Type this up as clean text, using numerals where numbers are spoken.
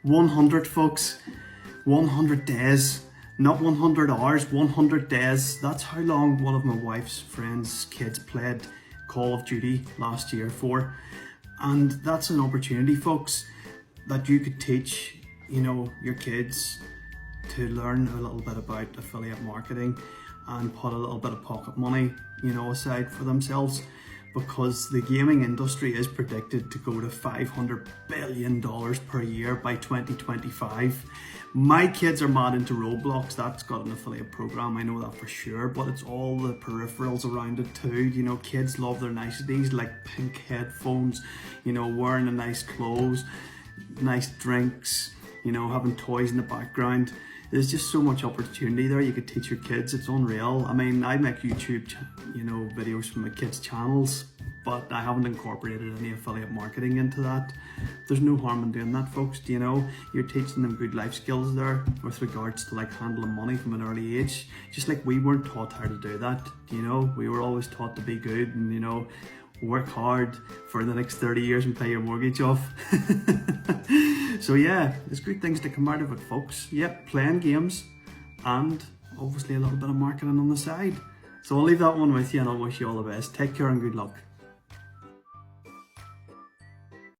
100 folks, 100 days, not 100 hours, 100 days. That's how long one of my wife's friends' kids played Call of Duty last year for. And that's an opportunity, folks, that you could teach, your kids to learn a little bit about affiliate marketing and put a little bit of pocket money, aside for themselves, because the gaming industry is predicted to go to $500 billion per year by 2025. My kids are mad into Roblox. That's got an affiliate program, I know that for sure, but it's all the peripherals around it too. Kids love their niceties like pink headphones, wearing a nice clothes, nice drinks, having toys in the background. There's just so much opportunity there. You could teach your kids. It's unreal. I mean, I make YouTube, videos from my kids' channels, but I haven't incorporated any affiliate marketing into that. There's no harm in doing that, folks. You're teaching them good life skills there with regards to like handling money from an early age. Just like we weren't taught how to do that. We were always taught to be good and work hard for the next 30 years and pay your mortgage off. So yeah, there's good things to come out of it, folks. Yep, playing games and obviously a little bit of marketing on the side. So I'll leave that one with you and I'll wish you all the best. Take care and good luck.